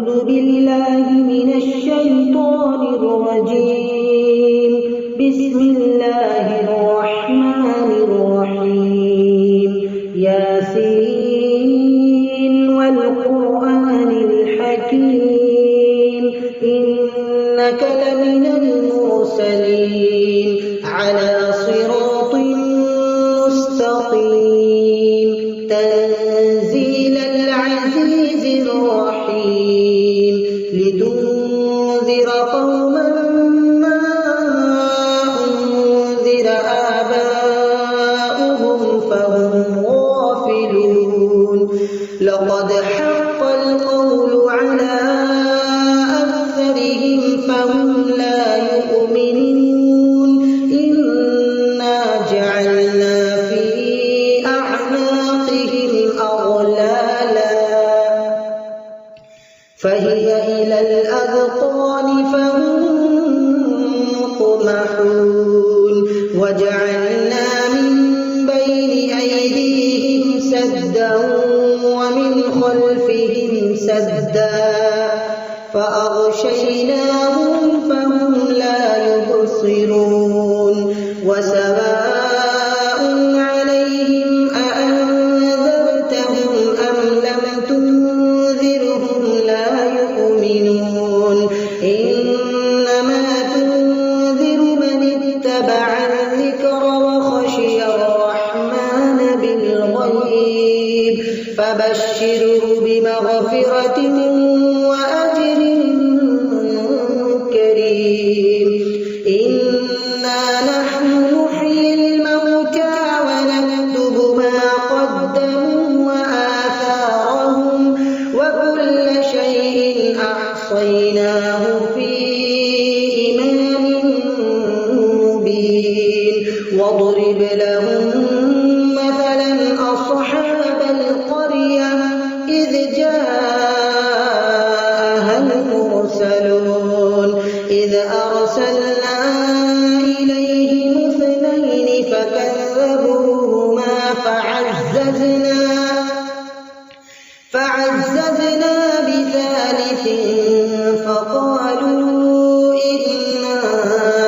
أعوذ بالله من الشيطان الرجيم. بسم الله الرحمن الرحيم. ياسين والقرآن الحكيم إنك لمن المرسلين على صراط مستقيم تنزيل العزيز الرحيم لتنذر قوما ما أنذر آباؤهم فهم غافلون لقد حق القول على أكثرهم فهم لا يؤمنون إنا جعلنا في أعناقهم أغلالا فهي إلى الأذقان فهم مقمحون وجعلنا من بين أيديهم سدا ومن خلفهم سدا فأغشيناهم فهم لا يبصرون وسواء عليهم أأنذرتهم أم لم تنذرهم لا يؤمنون إنما تنذر من اتبع الذكر وخشي الرحمن بالغيب فبشره بمغفرة وأجر كريم. إنا نحن نحيي الموتى ونكتب ما قدموا وآثارهم وكل شيء أحصيناه في إمام مبين واضرب لهم مثلا أصحاب القرية إذ جاءها المرسلون إذ أرسلنا إليهم اثنين فكذبوهما فعززنا بثالث فقالوا إنا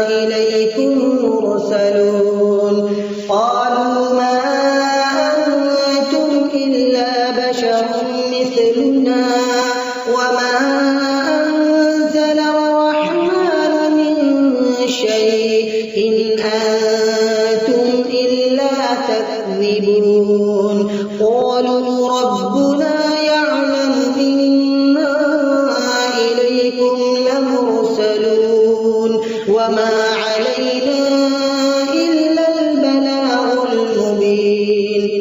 إليكم مرسلون قالوا ما أنتم إلا بشر مثلنا وما أنزل الرحمن من شيء إن أنتم إلا تكذبون قالوا ربنا يعلم إنا إليكم لمرسلون وما علينا إلا البلاغ المبين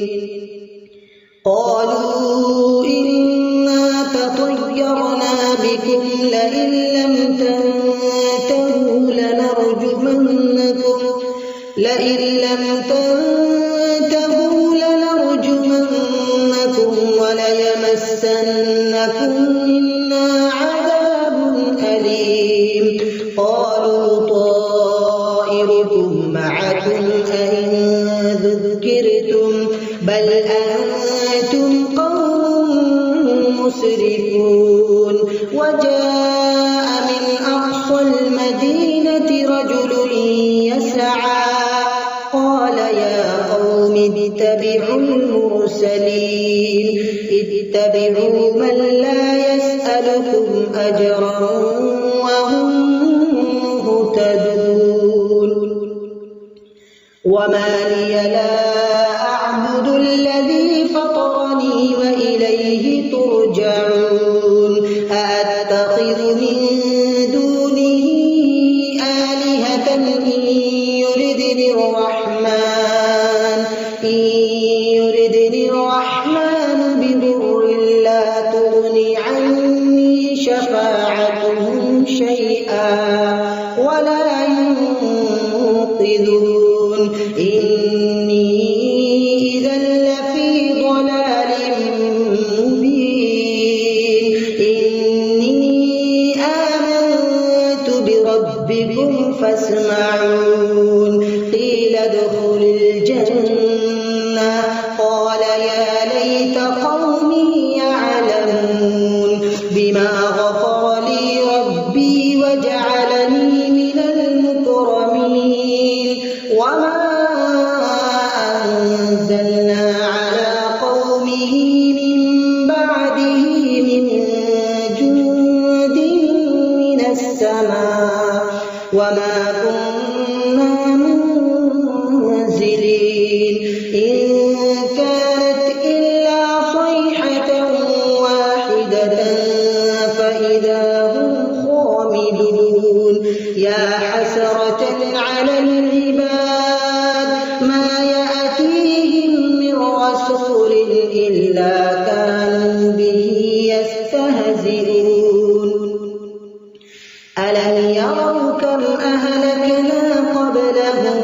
قالوا إنا تطيرنا بكم لئن لم تنتهوا لنرجمنكم وليمسنكم منا عذاب أليم قالوا طائركم معكم أئن ذكرتم بل أنتم قوم مسرفون وجاء من أقصى المدينة رجل يسعى قال يا قوم اتبعوا المرسلين اتبعوا من لا يسألكم أجرا وهم مهتدون وما لي لا أعبد الذي فطرني وإليه ترجعون أأتخذ من دونه آلهة إن يردني الرحمن بضر لا تغن عني شفاعتهم شيئا ولا ينقذون إني إذا لفي ضلال مبين إني آمنت بربكم فاسمعون قيل ادخل الجنة قال يا ليت قومي يعلمون بما غفر لي ربي وجعلني من المكرمين وما أنزلنا على قومه من بعده من جند من السماء وما كنا منزلين إن كانت إلا صيحة واحدة فإذا هم خامدون يا حسرة على العباد ما يأتيهم من رسول إلا كانوا به يستهزئون ألم يروا كم أهلكنا قبلهم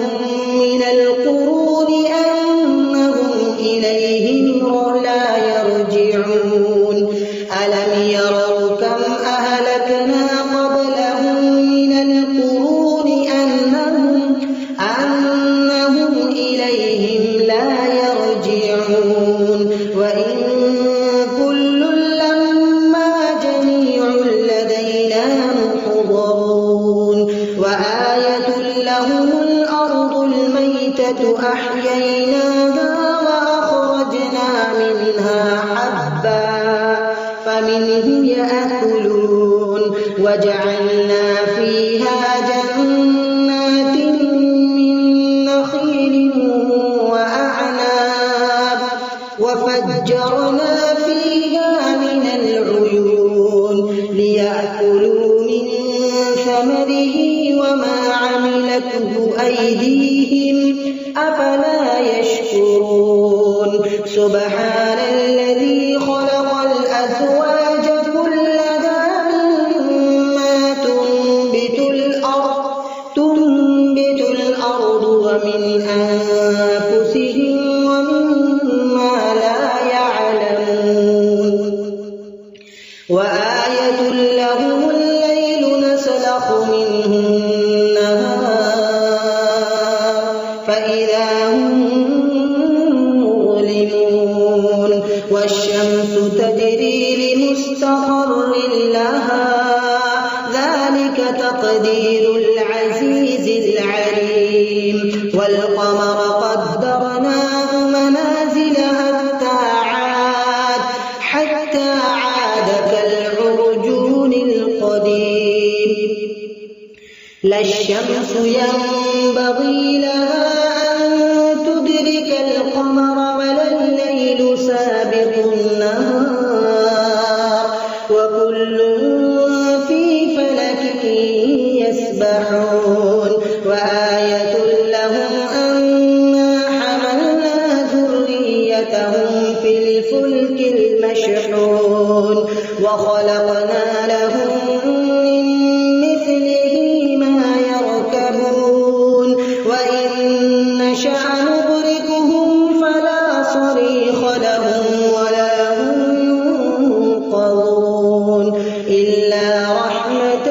من القرون أنهم إليهم لا يرجعون ألم يروا كم أهلكنا قبلهم من القرون أنهم إليهم لا يرجعون وإن كل لما جميع لدينا محضرون وآية لهم الأرض الميتة أحييناها وأخرجنا منها حبا فمنه يأكلون وجعلنا فيها جنات من نخيل وأعناب وفجرنا فيها من العيون ليأكلوا من ثمره وما عملته أيديهم أفلا يشكرون سبحان الذي خلق الأزواج كلها مما تنبت الأرض ومن أنفسهم ومما لا يعلمون وآية لهم الليل نسلخ منه النهار فإذا هم مظلمون والشمس تجري لمستقر لها ذلك تقدير العزيز العليم والقمر قدرناه منازل حتى عاد كالعرجون القديم لا الشمس ينبغي لها أن تدرك القمر ولا الليل سابق النهار وكل في فلك يسبحون وآية لهم أنا حملنا ذريتهم في الفلك المشحون وخلقنا لهم من مثله ما يركبون وإن نشأ نغرقهم فلا صريخ لهم ولا هم ينقذون إلا رحمة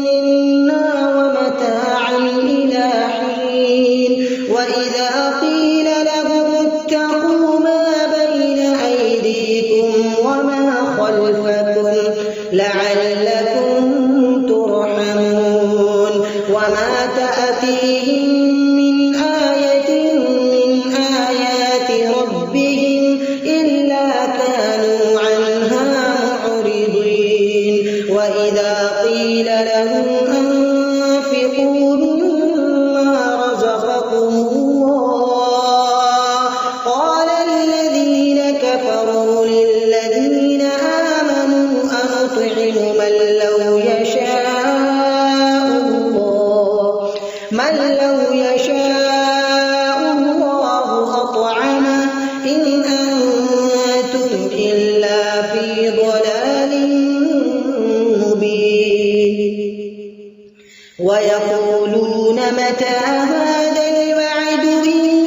منا ومتاعا إلى حين وإذا قيل لهم اتقوا ما بين أيديكم وما خلفكم لعلكم ترحمون وما تأتيهم من آية من آيات ربهم إلا كانوا عنها معرضين وإذا قيل لهم أنفقوا مما رزقكم الله قال الذين كفروا للذين آمنوا أنطعم من لو يشاء الله أطعمه إن أنتم إلا في ضلال مبين ويقولون متى هذا الوعد إن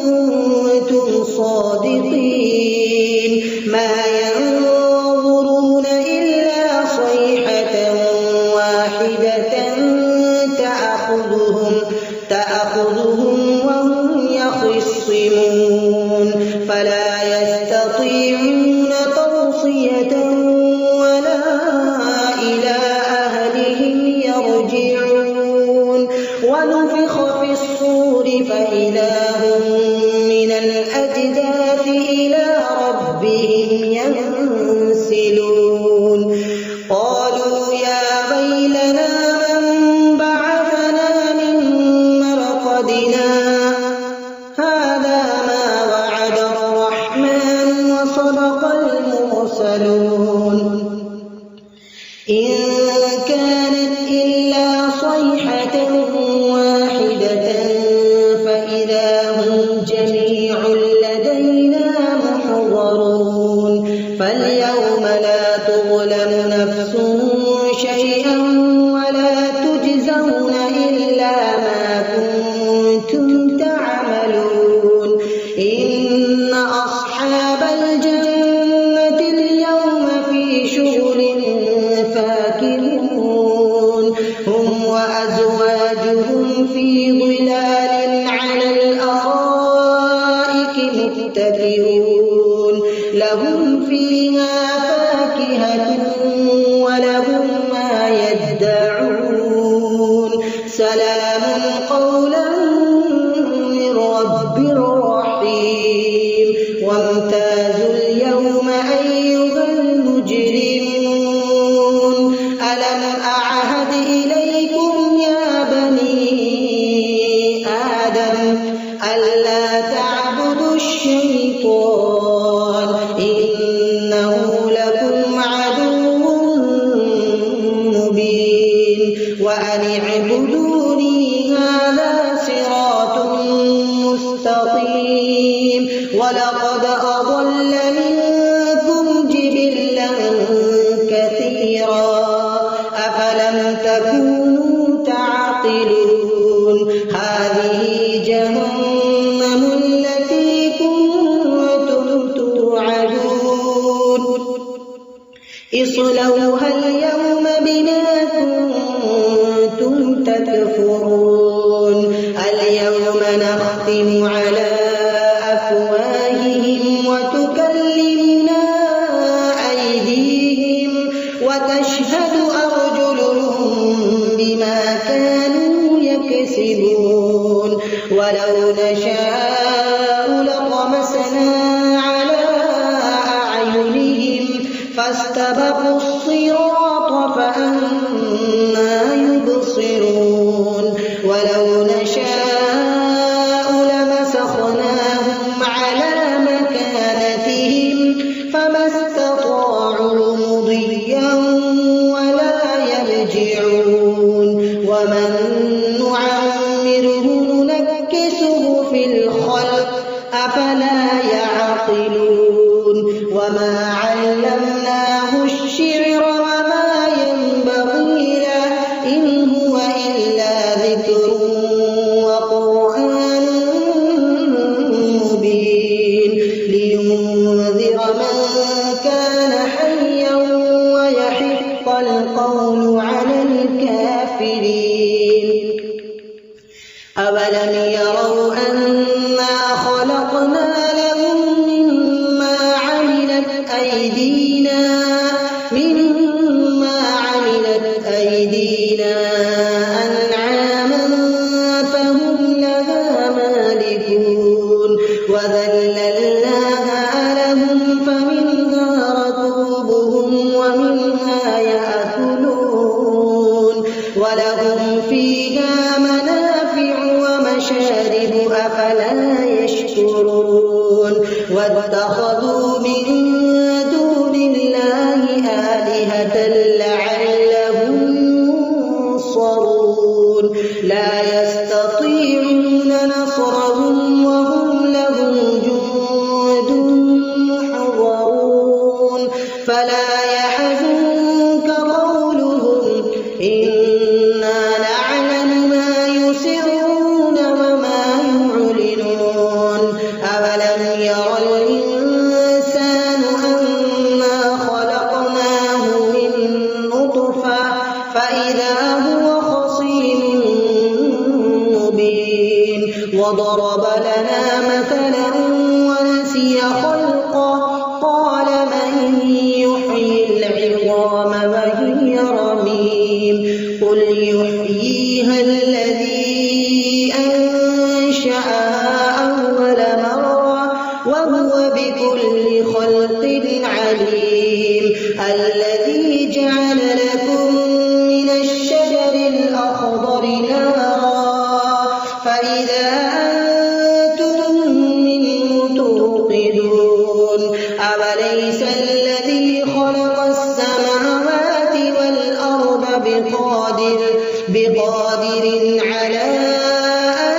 كنتم صادقين ما ينظرون إلا صيحة واحدة تأخذهم وهم يخصمون فلا يستطيعون توصية ولا الصور فإذا هم من الأجداث إلى ربهم ينسلون قالوا يا ويلنا من بعثنا من مرقدنا هذا ما وعد الرحمن وصدق المرسلون إن كانت إلا صيحة واحدة فإذا هم جميع لدينا محضرون فاليوم لا تظلم نفس شيئا ولا تجزون إلا ما كنتم تعملون إن أصحاب الجنة اليوم في شغل فاكهون هم وأزواجهم في ظلال على الأرائك متكئون لهم فيها فاكهة ولهم ما يدعون سلام قولا من رب رحيم وامتازوا اليوم أيها المجرمون ألم أعهد إليكم يا بني آدم ألا تعبدوا الشيطان إنه لكم عدو مبين وأن اعبدوني هذا صراط مستقيم ولقد أضل منكم جبلا كثيرا أفلم تكونوا تعقلون هذه جهنم التي كنتم توعدون اصلوها اليوم بما كنتم تكفرون اليوم نختم على أفواههم وتكلمنا أيديهم وتشهد أرجلهم بما كانوا يكسبون ولو نشاء لطمسنا على أعينهم فاستبقوا الصراط فأنى يبصرون ولو نشاء لمسخناهم على مكانتهم فما استطاعوا مضيا ولا يرجعون ومن نعمره ننكسه في الخلق أفلا يعقلون وما علمناه الشعر وما ينبغي له إن هو إلا ذكر وقرآن مبين لينذر من كان حيا ويحق القول على الكافرين أولم يروا أنا خلقنا لهم مما عملت أيدينا أنعاما فهم لها مالكون وذللناها لهم فمنها ركوبهم ومنها يأكلون ولهم فيها منافع ومشارب أفلا يشكرون واتخذوا من دون الله آلهة لعلهم ينصرون لا يستطيعون نصرهم وهم لهم جند محضرون فلا يحزنك قولهم إنا نعلم ما يسرون وما يعلنون أولم ير الإنسان أنا خلقناه من نطفة فإذا هو خصيم مبين وضرب لنا مثلا ونسي خلقه قال من يحيي العظام وهي رميم قل يحييها الذي جعل لكم من الشجر الأخضر نارا فإذا أنتم منه توقدون أوليس الذي خلق السماوات والأرض بقادر على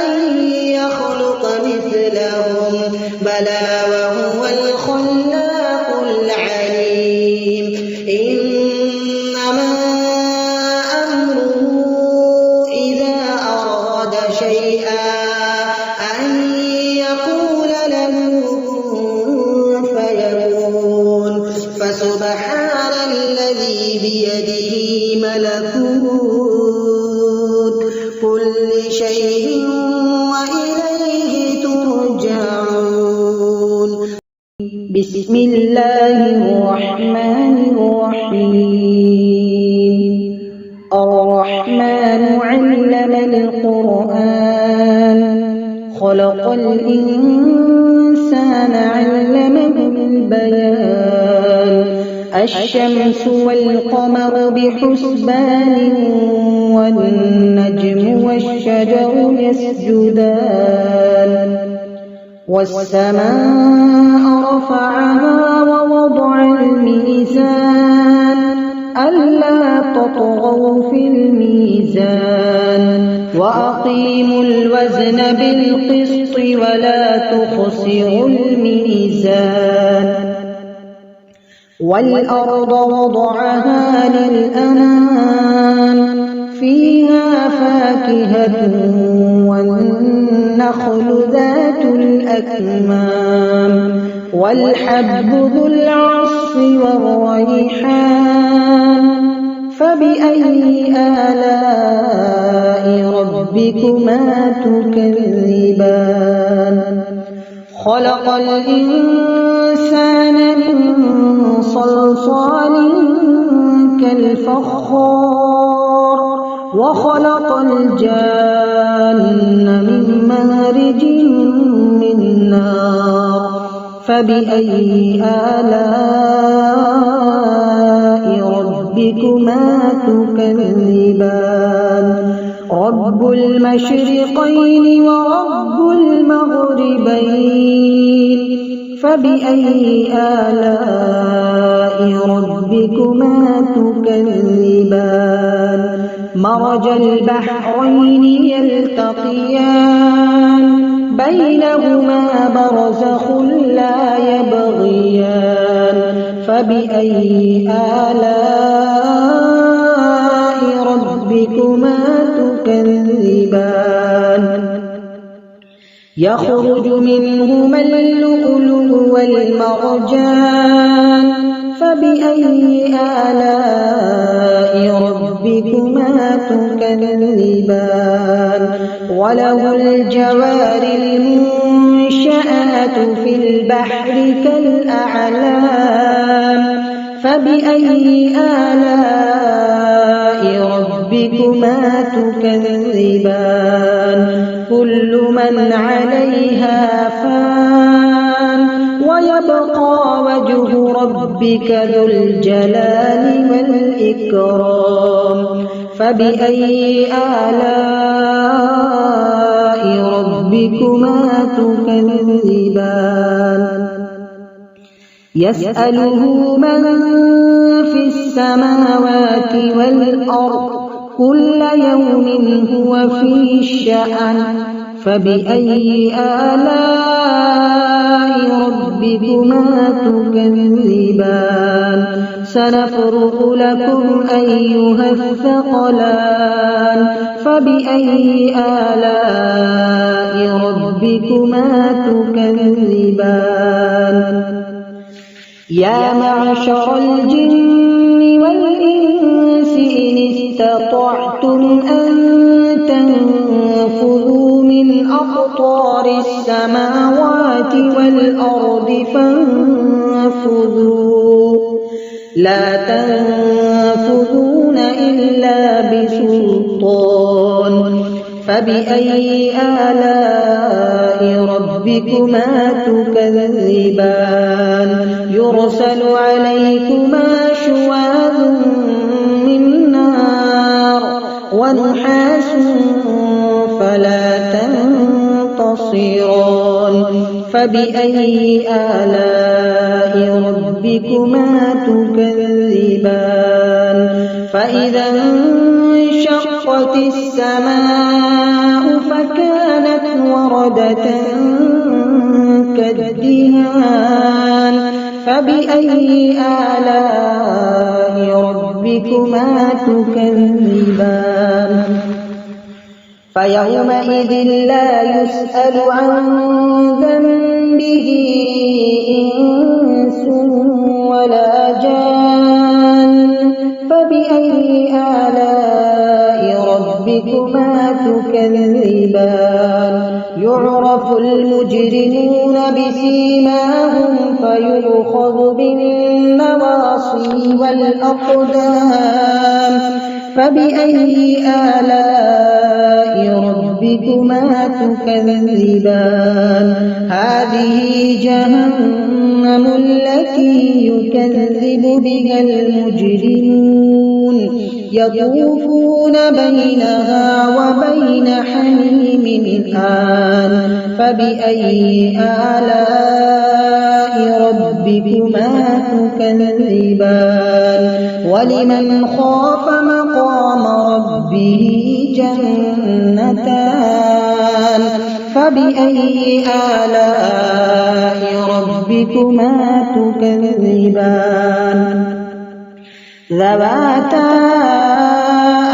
أن يخلق مثلهم بلى وهو الخلاق العليم إنما أمره إذا أراد شيئا أن يقول له كن فيكون فسبحان الذي بيده ملكوت كل شيء وإليه ترجعون بسم الله الرحمن الرحيم الرحمن علم القرآن خلق الإنسان علمه البيان الشمس والقمر بحسبان والنجم والشجر يسجدان والسماء رفعها ووضع الميزان ألا تطغوا في الميزان وأقيموا الوزن بالقسط ولا تخسروا الميزان والأرض وضعها للأنام فيها فاكهة والنخل ذات الأكمام والحب ذو العصف والريحان فبأي آلاء ربكما تكذبان خلق الإنسان من صلصال كالفخار وخلق الجان من مارج من نار فبأي آلاء ربكما تكذبان رب المشرقين ورب المغربين فبأي آلاء ربكما تكذبان مرج البحرين يلتقيان بينهما برزخ لا يبغيان فبأي آلاء ربكما تكذبان يخرج منهما اللؤلؤ والمرجان فبأي آلاء ربكما تكذبان وله الجوار المنشآت في البحر كالأعلام فبأي آلاء ربكما تكذبان كل من عليها فان ويبقى وجه ربك ذو الجلال والإكرام فبأي آلاء ربكما تكذبان يسأله من في السماوات والأرض كل يوم هو في شأن فبأي آلاء ربكما تكذبان سنفرغ لكم أيها الثقلان فبأي آلاء ربكما تكذبان يا معشر الجن والإنس إن استطعتم أن تنفذوا من أقطار السماوات والأرض فانفذوا لا تنفذون إلا بسلطان فبأي آلاء ربكما تكذبان يرسل عليكما شواظ ونحاس فلا تنتصران فبأي آلاء ربكما تكذبان فإذا انشقت السماء فكانت وردة كالدهان فبأي آلاء ربكما تكذبان فيومئذ لا يسأل عن ذنبه إنس ولا جان فبأي آلاء ربكما تكذبان يعرف المجرمون بسيماهم فيؤخذ بالنواصي والأقدام فبأي آلاء ربكما تكذبان هذه جهنم التي يكذب بها المجرمون يطوفون بينها وبين حميم آن فبأي آلاء ربكما تكذبان ولمن خاف مقام ربه جنتان فبأي آلاء ربكما تكذبان ذواتا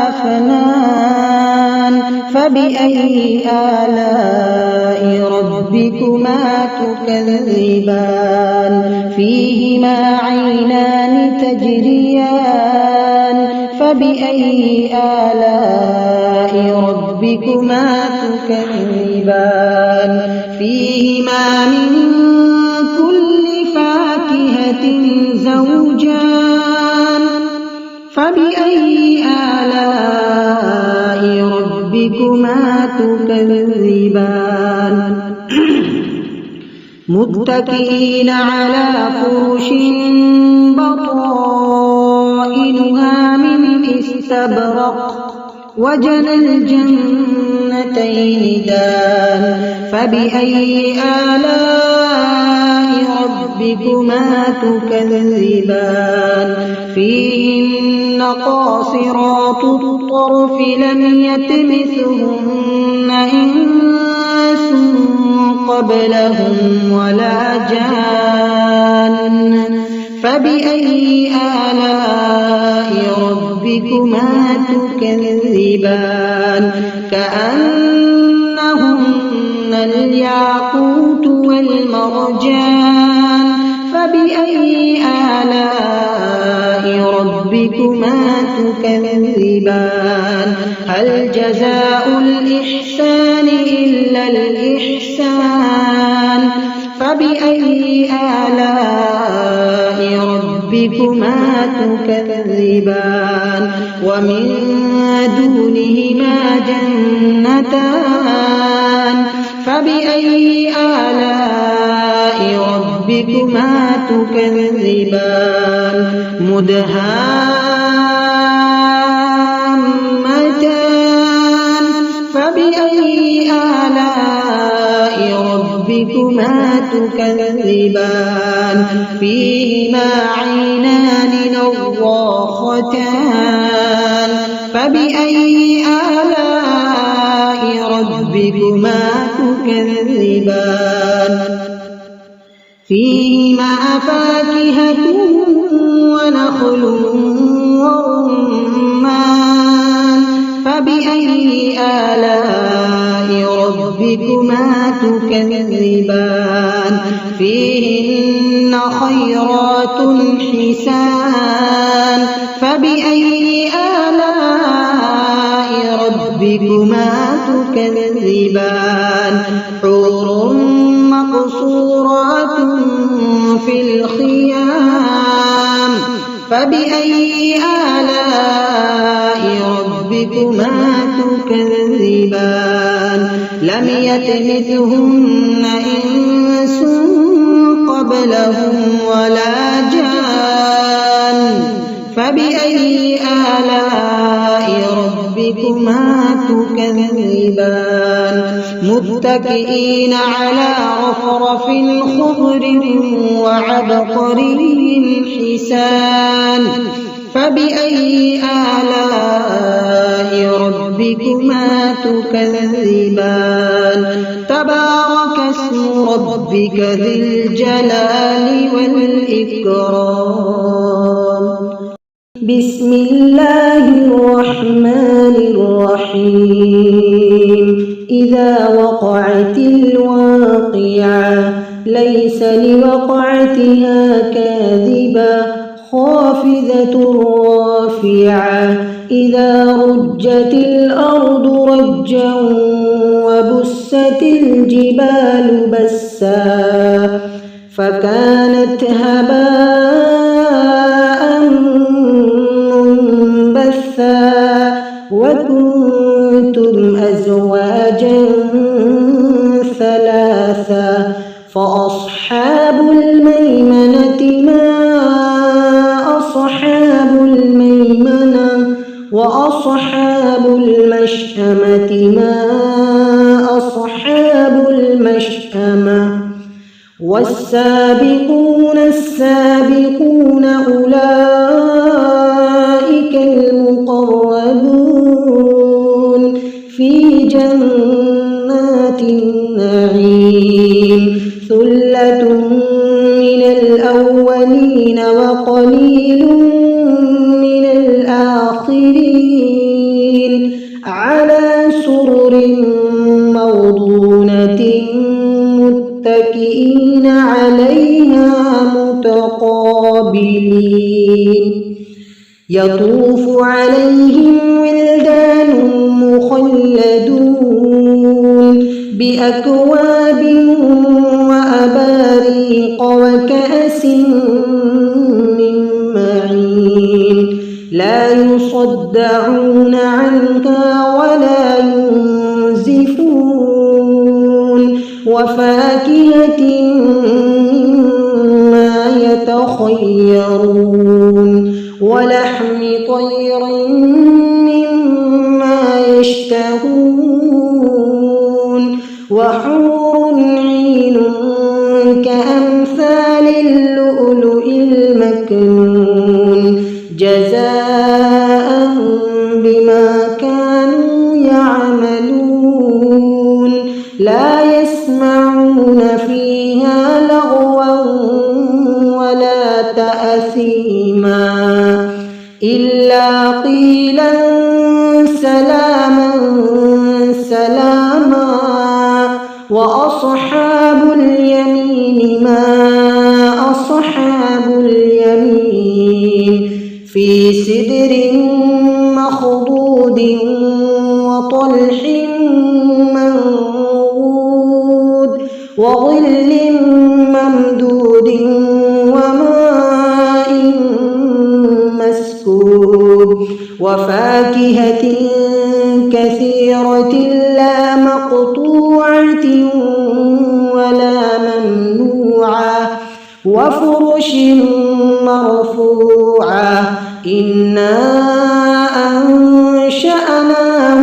أفنان فبأي آلاء ربكما تكذبان فيهما عينان تجريان فبأي آلاء ربكما تكذبان فيهما من كل فاكهة زوجان فبأي آلاء ربكما تكذبان متكئين على فرش بطائنها من استبرق وجنى الجنتين دان فبأي آلاء ربكما تكذبان فيهن قاصرات الطرف لم يطمثهن إنس قبلهم ولا جان فبأي آلاء ربكما تكذبان كأنهن الياقوت والمرجان فبأي آلاء ربكما تكذبان هل جزاء الإحسان إلا الإحسان فبأي آلاء ربكما تكذبان ومن دونهما جنتان فبأي آلاء ربكما تكذبان مدهامتان فبأي آلاء ربكما تكذبان فيهما عينان نضاختان فبأي آلاء ربكما تكذبان فيهما فاكهة ونخل ورمان فبأي آلاء ربكما تكذبان فيهن خيرات حسان فبأي آلاء ربكما تكذبان حور مقصورات في الخيام فبأي آلاء ربكما تكذبان لم يطمثهن إنس قبلهم ولا جان فبأي آلاء ربكما تكذبان متكئين على رفرف خضر وعبقري حسان فبأي آلاء ربكما تكذبان تبارك اسم ربك ذي الجلال والإكرام بسم الله الرحمن الرحيم إذا وقعت الواقعة ليس لوقعتها كاذبة خافضة رافعة إذا رجت الأرض رجا وبست الجبال بسا فكانت هباء منبثا وكنتم أزواجا ثلاثا فأصحاب الميمنة ما أصحاب الميمنة وأصحاب المشأمة ما أصحاب المشأمة والسابقون السابقون أولئك المقربون في جنات النعيم ثلة من الأولين وقليل من الآخرين على سرر موضونة متكئين عليها متقابلين يطوف عليهم ولدان مخلدون بأكواب وأباريق وكأس من معين لا يصدعون عنها ولا ينزفون وفاكهة مما يتخيرون ولحم طير مما يشتهون وحور عين كأمثال اللؤلؤ المكنون جزاء بما كانوا يعملون لا يسمعون فيها لغوا ولا تأثيما إلا قيلا سلاما سلاما وأصحاب اليمين ما أصحاب اليمين في سدر مخضود وطلح منضود وظل ممدود وماء مسكوب وفاكهة كثيرة لا مقطوعة ولا ممنوعة وفرش مرفوعة إنا أنشأناهن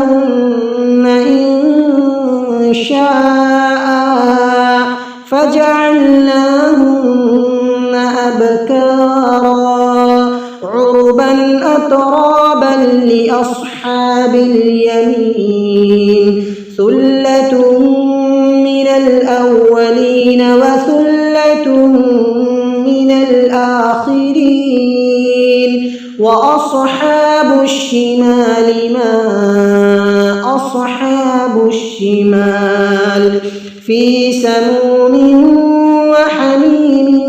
إنشاء فجعلناهن أبكارا عربا أترابا لأصحاب اليمين ثلة من الأولين وثلة من الآخرين وأصحاب الشمال ما أصحاب الشمال في سموم وحميم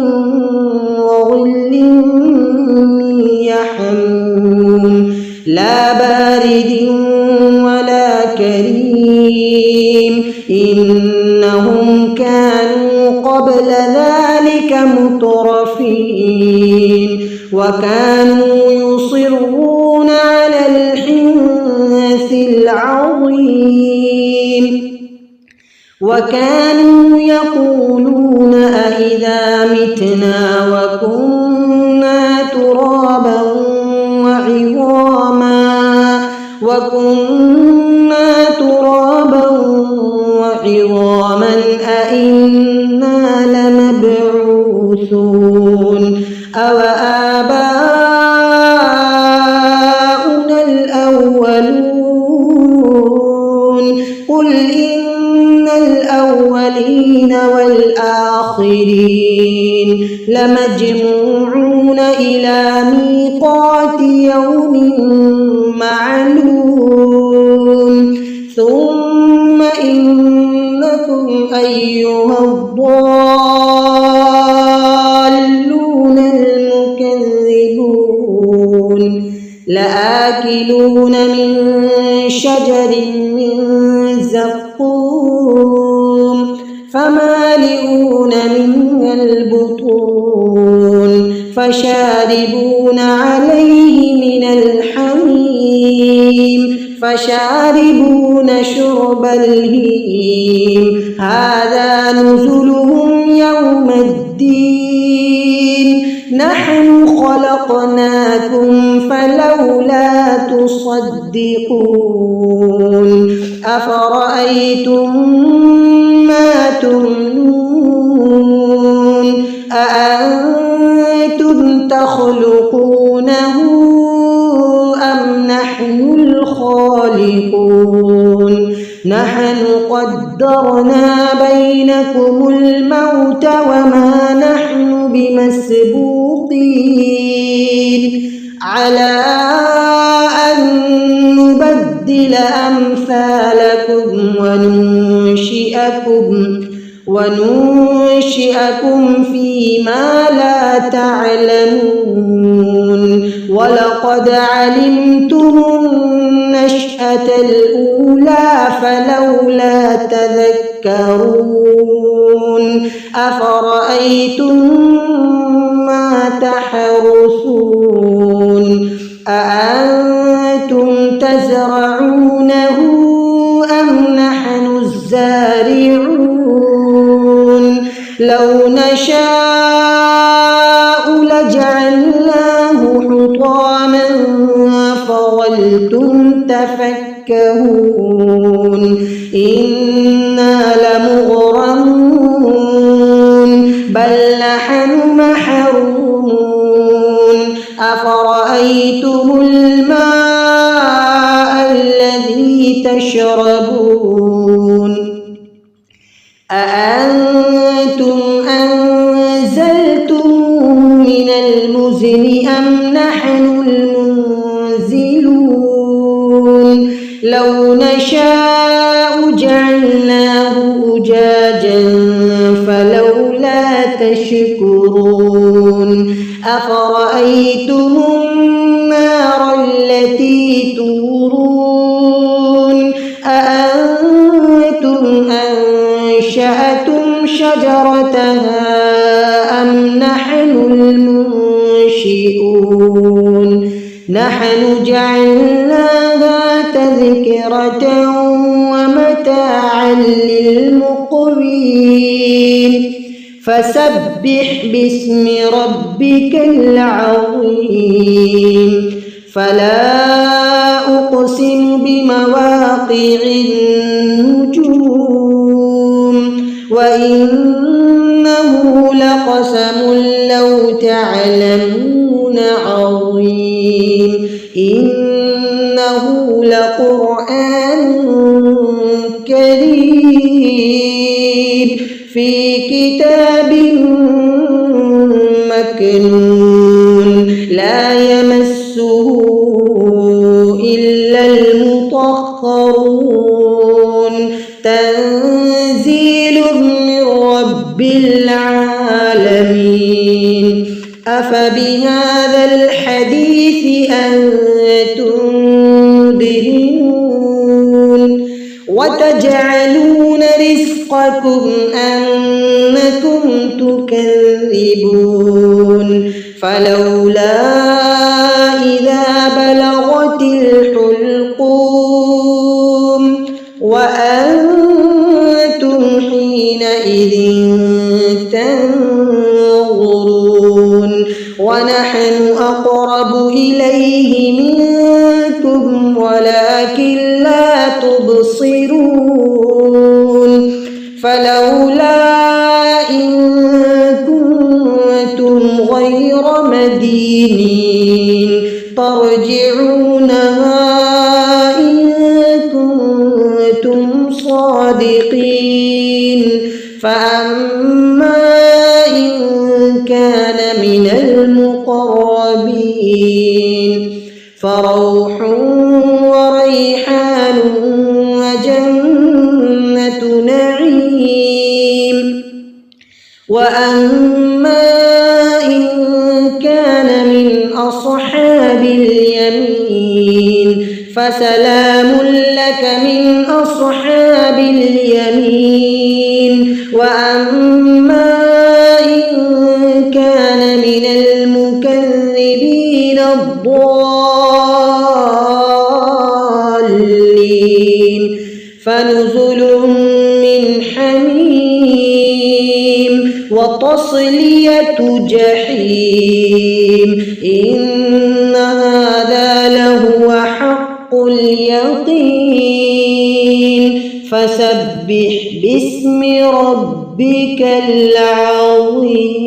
وظل من يحموم لا بارد ولا كريم إنهم كانوا قبل ذلك مترفين وكانوا يصرون على الحنث العظيم وكانوا يقولون أئذا متنا وكنا ترابا وعظاما وكنا ترابا وعظاما أئنا لمبعوثون أو آباؤنا الأولون قل إن الأولين والآخرين لمجموعون إلى ميقات يوم معلوم ثم إنكم أيها الضالون المكذبون لآكلون من شجر من زقوم فمالئون منها البطون فشاربون عليه من الحميم فشاربون شرب الهيم هذا نزلهم يوم الدين نحن خلقناكم فلولا تصدقون أفرأيتم ما تمنون أأنتم تخلقونه أم نحن الخالقون نحن قدرنا بينكم الموت وما نحن بمسبوقين على أن نبدل أمثالكم وننشئكم فيما لا تعلمون ولقد علمتم النشأة الأولى فلولا تذكرون أفرأيتم ما تحرثون أأنتم تزرعونه أم نحن الزارعون لو نشاء لجعلناه حطاما فظلتم تفكهون إنا لمغرمون بل نحن محرومون أفرأيتم الماء الذي تشربون أأنتم أنزلتم من المزن أم نحن المنزلون لو نشاء جعلناه أجاجا فلولا تشكرون أفرأيتم النار التي تورون أأنتم أنشأتم شجرتها أم نحن المنشئون نحن جعلناها تذكرة ومتاعا للمقوين فسبح باسم ربك العظيم فلا أقسم بمواقع النجوم وإنه لقسم لو تعلمون عظيم إنه لقرآن كريم في كتاب مكنون لا يمسه إلا المطهرون تنزيل من رب العالمين أفبهذا الحديث أنتم مدهنون وتجعلون رزقكم أنكم تكذبون فلولا إذا بلغت الحلقوم وأنتم حينئذ تنظرون ونحن أقرب إليه ترجونها إن كنتم صادقين فأما إن كان من المقربين فروح وريحان وجنة نعيم وأما إن كان من أصحاب اليمين فسلام لك من أصحاب اليمين وأما إن كان من المكذبين الضالين فنزل من حميم وتصلية جحيم إن هذا لهو حق اليقين فسبح باسم ربك العظيم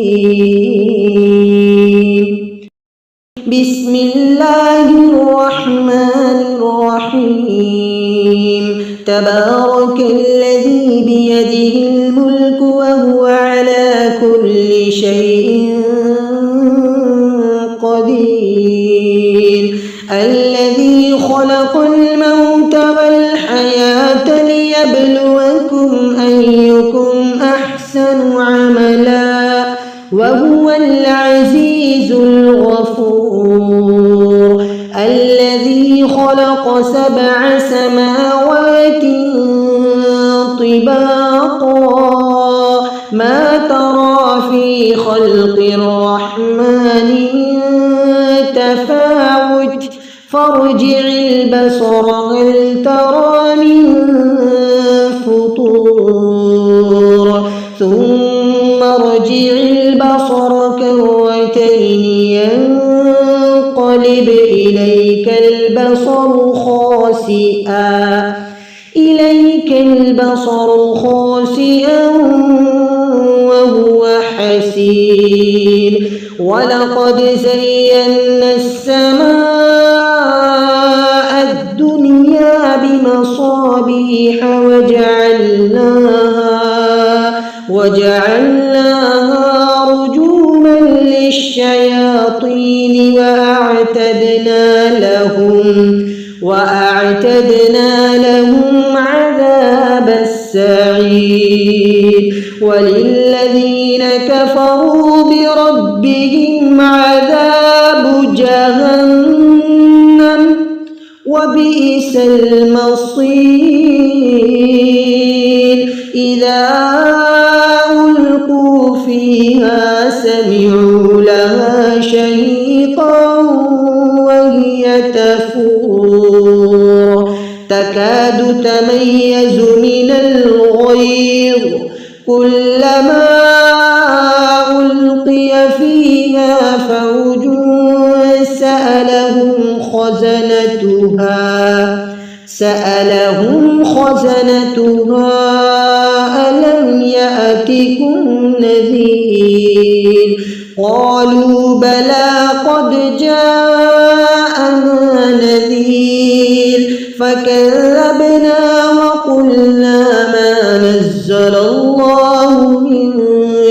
بسم الله الرحمن الرحيم تبارك الذي بيده الملك وهو على كل شيء قدير الذي خلق الموت والحياة ليبلوكم أيكم أحسن عملا وهو العزيز الغفور الذي خلق 7 سماوات طباقا ما ترى في خلق الرحمن من تفاوت فارجع البصر هل ترى من فطور ثم ارجع البصر كرتين ينقلب إليك البصر خاسئا وهو حسير ولقد زينا السماء الدنيا بمصابيح وجعلناها رجوما للشياطين وأعتدنا لهم عذاب السعير وللذين كفروا بربهم عذاب جهنم وبئس المصير إذا ألقوا فيها سمعوا لها شهيقا وهي تفور تكاد تميز من الغيظ كلما ألقي فيها فوج سألهم خزنتها ألم يأتكم نذير قالوا بلى قد جاءنا نذير فكذبنا وقلنا ما نزل الله من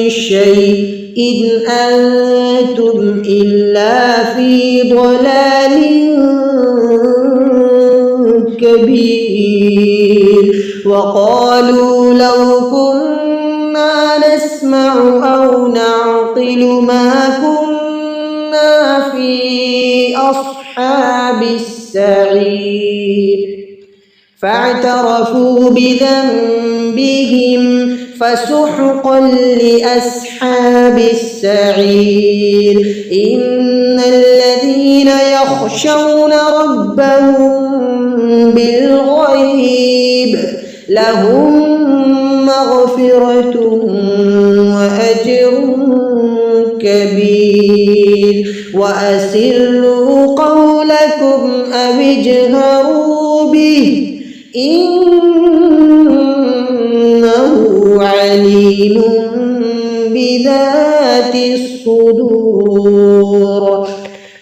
شيء إن أنتم إلا في ضلال كبير وقالوا لو كنا نسمع أو نعقل ما كنا في أصحاب السعير فاعترفوا بذنبهم فسحقا لأصحاب السعير إن الذين يخشون ربهم بالغيب لهم مغفرة وأجر كبير وأسروا قولكم أو اجهروا به إنه عليم بذات الصدور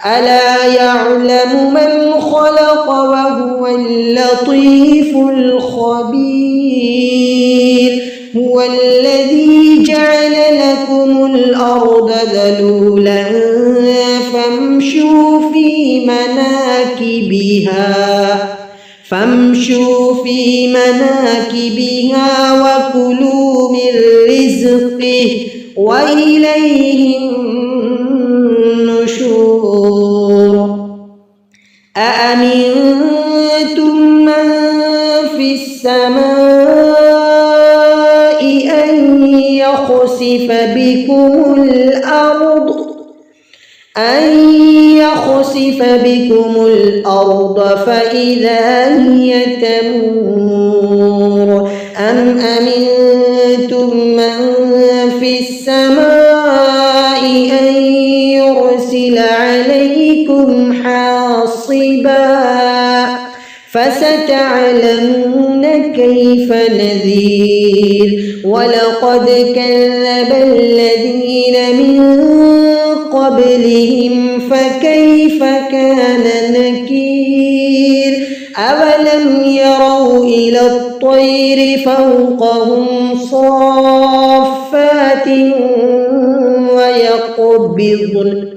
ألا يعلم من خلق وهو اللطيف الخبير هو الذي جعل لكم الأرض ذلولا فامشوا في مناكبها وكلوا من رزقه وإليه النشور أأمنتم من في السماء أن يخسف بكم الأرض فإذا هي تمور أم أمنتم من في السماء أن يرسل عليكم حاصبا فستعلمون كيف نذير ولقد كذب الذين من قبلهم فكيف كان نكير أولم يروا إلى الطير فوقهم صافات ويقبضن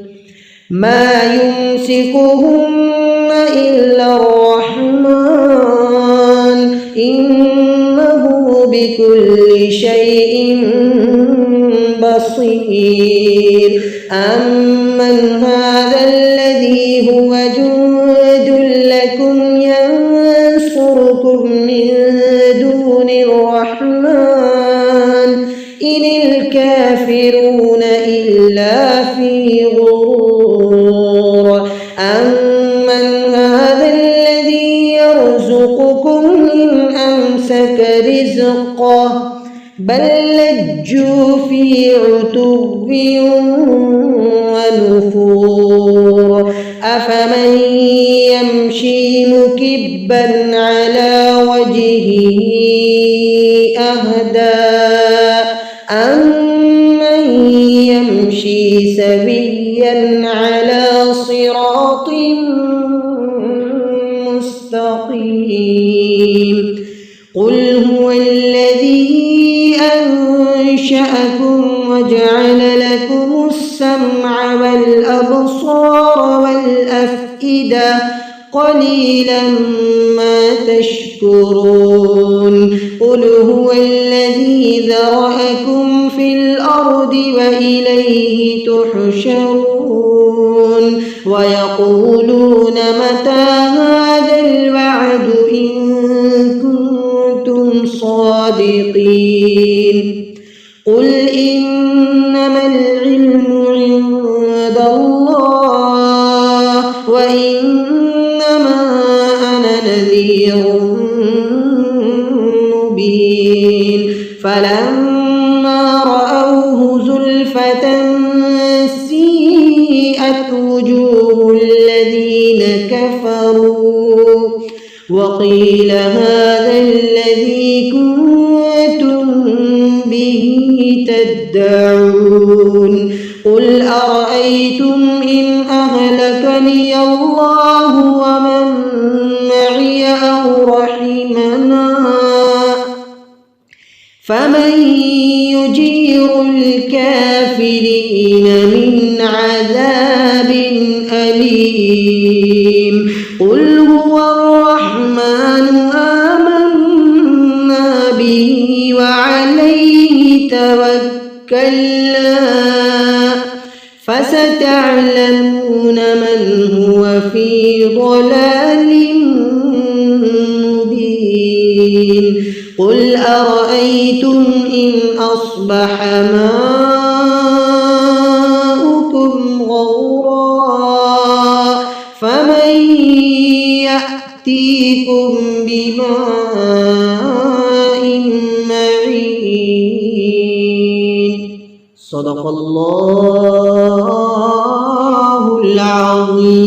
ما يمسكهن إلا الرحمن إنه بكل شيء بصير أمن هذا الذي هو جند لكم ينصركم من دون الرحمن إن الكافرون إلا في غرور أمن هذا الذي يرزقكم إن أمسك رزقه بل لجوا في عتب ونفور أفمن يمشي مكبا على وجهه أهدى أمن يمشي سويا على صراط مستقيم قل هو الذي أنشأكم وجعل لكم السمع والأبصار والأفئدة قليلا ما تشكرون قل هو الذي ذرأكم في الأرض وإليه تحشرون ويقولون متى هذا الوعد إن كنتم صادقين قل إنما العلم عند الله وإنما أنا نذير مبين فلما رأوه زلفة سيئت وجوه الذين كفروا وقيل هذا الذي كنتم به تدعون قل أرأيتم إن أهلكني الله ومن معي أو رحمنا فمن يجير الكافرين من عذاب أليم قل هو الرحمن آمنا به وعليه توكلنا فستعلمون من هو في ضلال مبين قل أرأيتم إن أصبح ماؤكم غورا فمن يأتيكم بماء معين صدق الله العظيم.